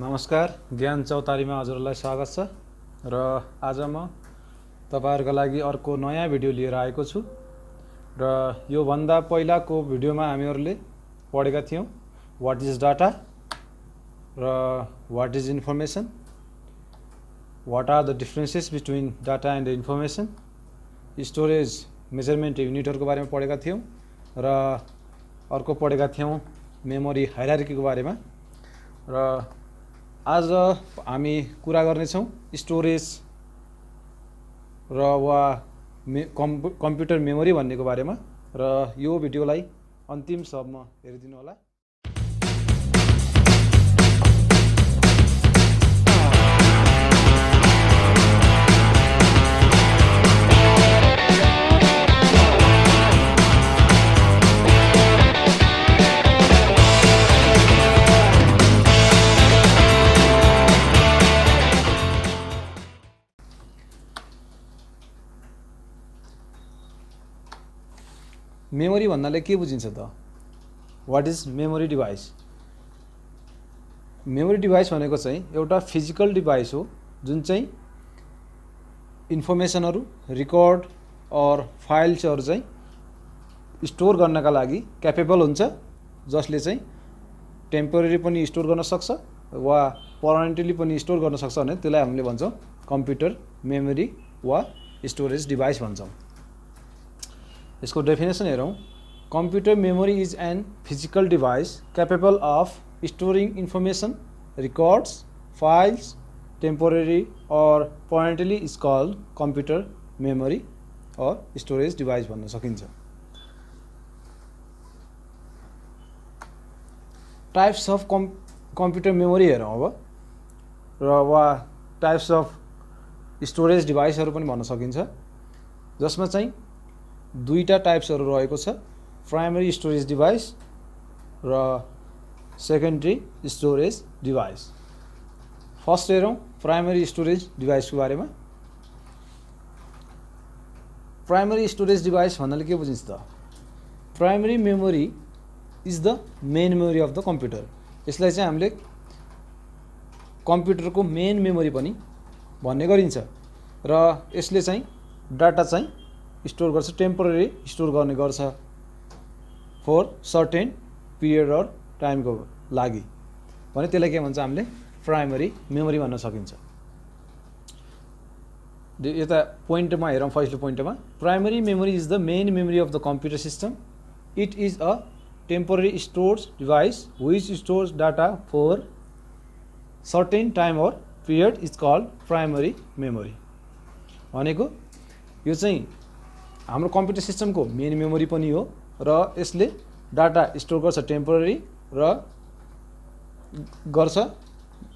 नमस्कार, ज्ञान चौतारीमा हजुरलाई स्वागत छ र आज म तपाईहरुका लागि अर्को नयाँ भिडियो लिएर आएको छु र यो भन्दा पहिलाको भिडियोमा हामीहरुले पढेका थियौं व्हाट इज डाटा र what is information, what are the differences between data and information, storage measurement युनिटहरुको बारेमा पढेका थियौं र अर्को पढेका थियौं मेमोरी हायरार्कीको बारेमा र आज हामी कुरा गर्नेछौं स्टोरेज र वा कम्प्युटर मेमोरी भन्नेको बारेमा र यो भिडियोलाई अन्तिमसम्म हेरिदिनु होला। मेमोरी भन्नाले के बुझिन्छ त? What is memory device? Memory device भनेको चाहिँ एउटा फिजिकल डिभाइस हो जुन चाहिँ इन्फर्मेसनहरु, रिकर्ड और फाइल्सहरु चाहिँ स्टोर गर्नका लागि क्यापेबल हुन्छ, जसले चाहिँ टेम्परेरी पनि स्टोर गर्न सक्छ वा पर्मानेन्टली पनि स्टोर गर्न सक्छ भने त्यसलाई हामीले भन्छौं कम्प्युटर मेमोरी वा स्टोरेज डिभाइस भन्छौं। इसको डेफिनेसन हेरौं। Computer memory is an physical device capable of storing information, records, files, temporary और permanently is called computer memory और स्टोरेज डिवाइस भन्न सकिन्छ। टाइप्स अफ कंप्यूटर मेमोरी हेरौं अब र वा टाइप्स अफ स्टोरेज डिवाइसहरु पनि भन्न सकिन्छ, जसमा चाहिँ दुईटा टाइप्सहरु रहेको छ, प्राइमरी स्टोरेज डिवाइस र सेकेन्डरी स्टोरेज डिवाइस। फर्स्ट हेरौं प्राइमरी स्टोरेज डिवाइसको बारेमा। प्राइमरी स्टोरेज डिवाइस भन्नाले के बुझिन्छ त? Primary memory is the main memory of the computer. यसलाई चाहिँ हामीले कम्प्युटरको मेन मेमोरी पनि भन्ने गरिन्छ र यसले चाहिँ डाटा चाहिँ स्टोर गर्छ, टेम्पोररी स्टोर गर्ने गर्छ फर सर्टेन पिरियड और टाइमको लागि भने त्यसलाई के भन्छ हामीले प्राइमरी मेमोरी भन्न सकिन्छ। यता पोइन्टमा हेरौं, फर्स्ट पोइन्टमा primary memory is the main memory of the computer system. It is a temporary storage device which stores data for certain time or period is called primary memory. भनेको यो चाहिँ हाम्रो कम्प्युटर सिस्टमको मेन मेमोरी पनि हो र यसले data store गर्छ, टेम्पोररी गर्छ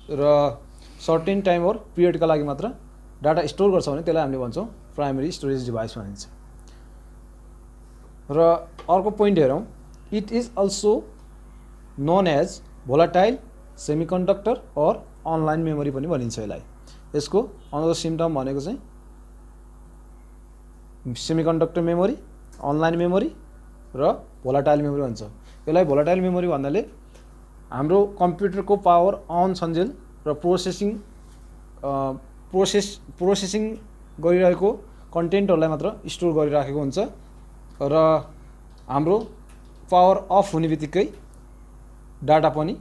र सर्टेन टाइम और पिरियडका लागि मात्र डाटा स्टोर गर्छ भने त्यसलाई हामीले भन्छौं प्राइमरी स्टोरेज डिवाइस भनिन्छ। र अर्को पोइन्ट हेरौं। It is also known as volatile semiconductor or online memory पनि भनिन्छ यसलाई। यसको अनदर सिम्पटम भनेको चाहिँ सेमिकन्डक्टर मेमोरी, अनलाइन मेमोरी र भोलाटाइल मेमोरी भन्छ। यसलाई भोलाटाइल मेमोरी भन्नाले हाम्रो कम्प्युटरको पावर अन छन्जेल र प्रोसेसिङ गरिरहेको कन्टेन्टहरुलाई मात्र स्टोर गरिराखेको हुन्छ र हाम्रो पावर अफ हुने बित्तिकै डाटा पनि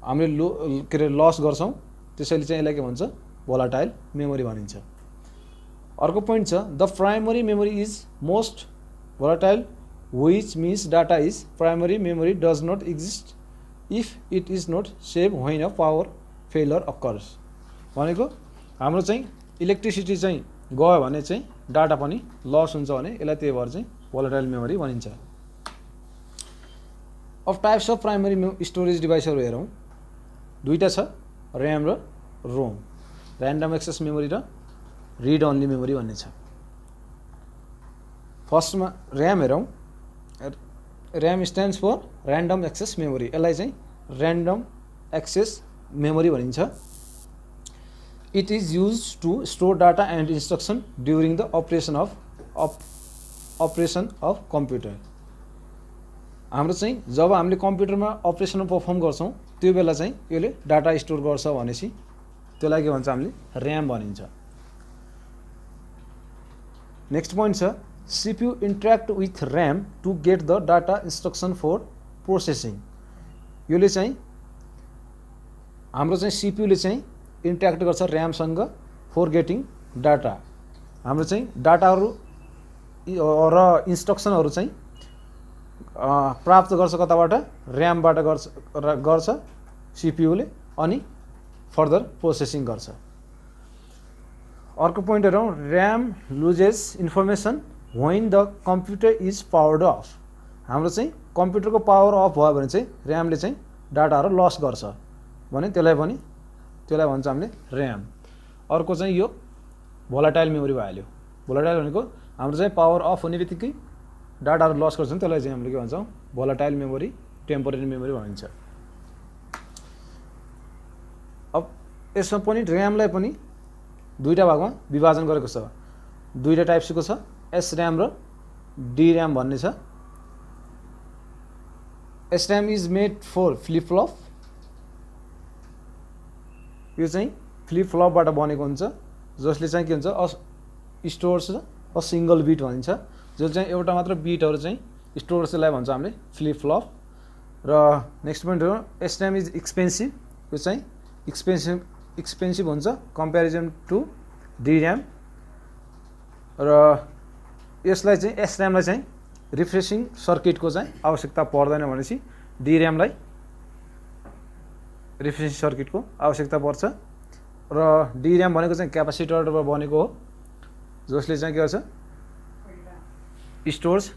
हामीले लस गर्छौं, त्यसैले चाहिँ यसलाई के भन्छ भोलाटाइल मेमोरी भनिन्छ। अर्को पोइन्ट छ the primary memory is most volatile which means data is primary memory does not exist if it is not save when a power failure occurs. भनेको हाम्रो चाहिँ इलेक्ट्रिसिटी चाहिँ गयो भने चाहिँ डाटा पनि लस हुन्छ भने यसलाई त्यही भएर चाहिँ भोलाटाइल मेमोरी भनिन्छ। अब टाइप्स अफ प्राइमरी स्टोरेज डिवाइसहरु हेरौं। दुईटा छ, र्याम र रोम, र्यान्डम एक्सेस मेमोरी र रीड ओन्ली मेमोरी भन्ने छ। फर्स्टमा र्याम हेरौं। RAM stands for random access memory. यसलाई चाहिँ र्यान्डम एक्सेस मेमोरी भनिन्छ। It is used to store data and instruction during the operation of computer. हाम्रो चाहिँ जब हामीले कम्प्युटरमा अपरेसन परफर्म गर्छौं त्यो बेला चाहिँ यसले डाटा स्टोर गर्छ भनेपछि त्यसलाई के भन्छ हामीले र्याम भनिन्छ। नेक्स्ट पोइन्ट छ CPU interact with RAM to get the data instruction for processing। यसले चाहिँ हाम्रो चाहिँ CPU ले चाहिँ इन्ट्र्याक्ट गर्छ र्याम सँग फर गेटिङ डाटा। हाम्रो चाहिँ डाटाहरु र इन्स्ट्रक्सनहरु चाहिँ प्राप्त गर्छ कताबाट र्यामबाट गर्छ CPU ले अनि फर्दर प्रोसेसिङ गर्छ। अर्को पोइन्ट हेरौं RAM loses information when the computer is powered of. हाम्रो चाहिँ कम्प्युटरको पावर अफ भयो भने चाहिँ र्यामले चाहिँ डाटाहरु लस गर्छ भने त्यसलाई भन्छ हामीले र्याम। अर्को चाहिँ यो भोलाटाइल मेमोरी भइहाल्यो। भोलाटाइल भनेको हाम्रो चाहिँ पावर अफ हुने बित्तिकै डाटाहरु लस गर्छ नि त्यसलाई चाहिँ हामीले के भन्छौं भोलाटाइल मेमोरी टेम्पोरेरी मेमोरी भनिन्छ। अब यसमा पनि र्यामलाई पनि दुईटा भागमा विभाजन गरेको छ। दुईटा टाइप्सको छ SRAM र DRAM भन्ने छ। SRAM is made for flip flop. यो चाहिँ फ्लिप फ्लपबाट बनेको हुन्छ जसले चाहिँ के हुन्छ स्टोर्स अ सिंगल बिट भनिन्छ। जो चाहिँ एउटा मात्र बिटहरु चाहिँ स्टोर त्यसलाई भन्छ हामीले फ्लिप फ्लप। र नेक्स्ट पोइन्ट हो SRAM इज एक्सपेन्सिभ। यो चाहिँ एक्सपेन्सिभ हुन्छ कम्प्यारिजन टु DRAM। र यसलाई चाहिँ SRAM लाई चाहिँ रिफ्रेशिङ सर्किटको चाहिँ आवश्यकता पर्दैन भनेपछि DRAM लाई रिफ्रेशिङ सर्किटको आवश्यकता पर्छ। र DRAM भनेको चाहिँ क्यापेसिटरबाट बनेको हो जसले चाहिँ के गर्छ स्टोर्स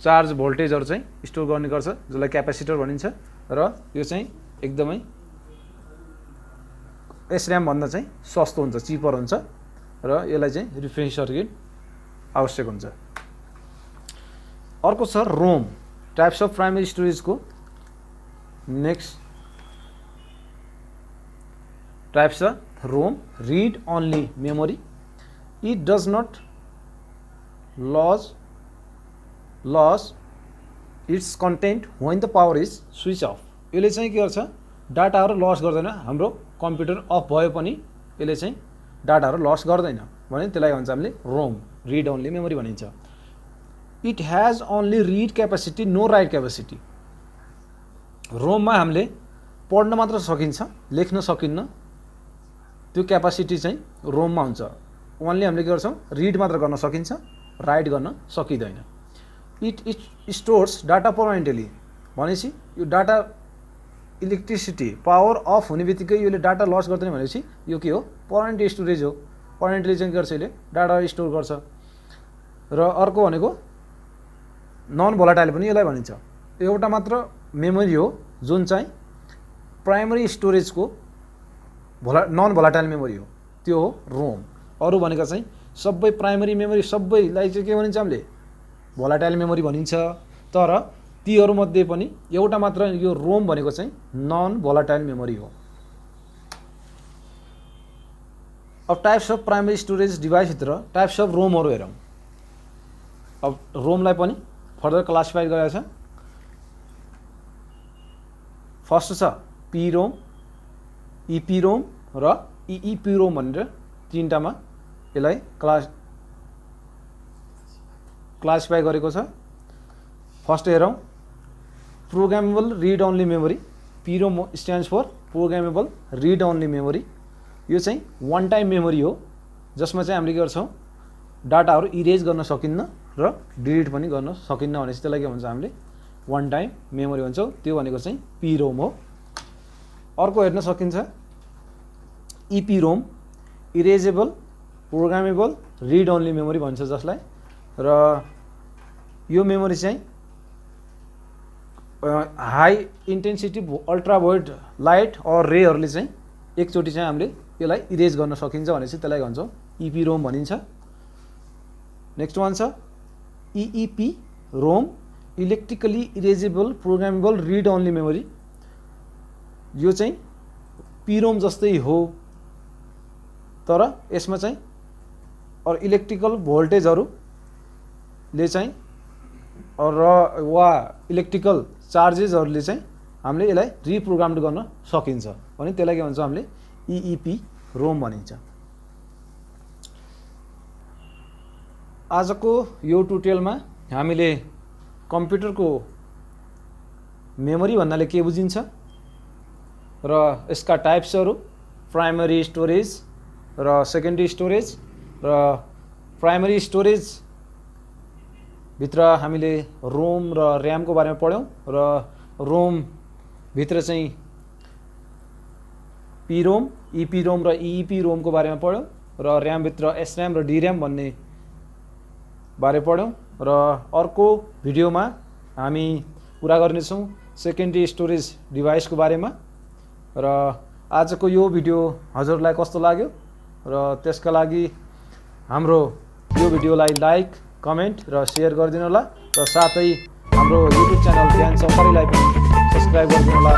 चार्ज भोल्टेजहरु चाहिँ स्टोर गर्ने गर्छ जसलाई क्यापेसिटर भनिन्छ। र यो चाहिँ एकदमै SRAM भन्दा चाहिँ सस्तो हुन्छ चिपर हुन्छ र यसलाई चाहिँ रिफ्रेशिङ सर्किट आवश्यक हुन्छ। अर्को छ ROM types of primary storage को। नेक्स्ट टाइप्स छ ROM read only memory. It does not lose its content when the power is switch off. यसले चाहिँ के गर्छ डाटाहरु लस गर्दैन। हाम्रो कम्प्युटर अफ भयो पनि यसले चाहिँ डाटाहरु लस गर्दैन भने त्यसलाई भन्छ हामीले रोम रीड ओन्ली मेमोरी भनिन्छ। It has only read capacity no write capacity. रोममा हामीले पढ्न मात्र सकिन्छ लेख्न सकिन्न। त्यो क्यापेसिटी चाहिँ रोममा हुन्छ। ओन्ली हामीले के गर्छौं रीड मात्र गर्न सकिन्छ राइट गर्न सकिदैन। इट स्टोर्स डाटा पर्मानेन्टली भनेपछि यो डाटा इलेक्ट्रिसिटी पावर अफ हुने बित्तिकै यसले डाटा लस गर्दैन भनेपछि यो के हो पर्मानेन्ट स्टोरेज हो। पर्मानेन्टली चाहिँ के गर्छ यसले डाटा स्टोर गर्छ। र अर्को भनेको नन भोलाटाइल पनि यसलाई भनिन्छ। एउटा मात्र मेमोरी हो जुन चाहिँ प्राइमरी स्टोरेजको नन भोलाटाइल मेमोरी हो त्यो हो रोम। अरु भनेको चाहिँ सबै प्राइमरी मेमोरी सबैलाई चाहिँ के भनिन्छ हामीले भोलाटाइल मेमोरी भनिन्छ। तर तीहरु मध्ये पनि एउटा मात्र यो रोम भनेको चाहिँ नन भोलाटाइल मेमोरी हो। अब types of primary storage device भित्र टाइप्स अफ रोमहरु हेरौं। अब रोमलाई पनि फर्दर क्लासिफाई गरेको छ। फर्स्ट छ PROM EPROM र EEPROM भनेर तीनटामा यसलाई क्लासिफाई गरेको छ। फर्स्ट हेरौं programmable read only memory. PROM stands for programmable read only memory. यो चाहिँ वान टाइम मेमोरी हो जसमा चाहिँ हामीले के गर्छौं डाटाहरु इरेज गर्न सकिन्न र डिलिट पनि गर्न सकिन्न भनेपछि त्यसलाई के भन्छ हामीले वान टाइम मेमोरी भन्छौं। त्यो भनेको चाहिँ PROM हो। अर्को हेर्न सकिन्छ EPROM erasable programmable read only memory भन्छ जसलाई। र यो मेमोरी चाहिँ हाई इन्टेन्सिटी अल्ट्रावायोलेट लाइट और रेहरुले चाहिँ एकचोटी चाहिँ हामीले यसलाई इरेज गर्न सकिन्छ भनेपछि त्यसलाई भन्छौं EPROM भनिन्छ। नेक्स्ट वान छ EEPROM electrically erasable programmable read only memory. यो चाहिँ PROM जस्तै हो तर यसमा चाहिँ और इलेक्ट्रिकल भोल्टेजहरुले चाहिँ र वा इलेक्ट्रिकल चार्जेसहरुले चाहिँ हामीले यसलाई रिप्रोग्राम गर्न सकिन्छ भने त्यसलाई के भन्छ हामीले EEPROM भनिन्छ। आजको यो ट्युटोरियलमा हामीले कम्प्युटरको मेमोरी भन्नाले के बुझिन्छ र यसका टाइप्सहरू, प्राइमरी स्टोरेज र सेकेन्डरी स्टोरेज र प्राइमरी स्टोरेज भित्र हामीले रोम र र्यामको बारेमा पढ्यौं र रोम भित्र चाहिँ PROM, EPROM र EEPROM को बारेमा पढ्यौं र र्याम भित्र SRAM र DRAM भन्ने बारे पढ्यौं र अर्को भिडियोमा हामी कुरा गर्नेछौं सेकेन्डरी स्टोरेज डिभाइसको बारेमा। र आजको यो भिडियो हजुरलाई कस्तो लाग्यो र त्यसका लागि हाम्रो यो भिडियोलाई लाइक, कमेन्ट र शेयर गरिदिनु होला र साथै हाम्रो युट्युब च्यानल ज्ञान चौतारीलाई पनि सब्स्क्राइब गरिदिनु होला।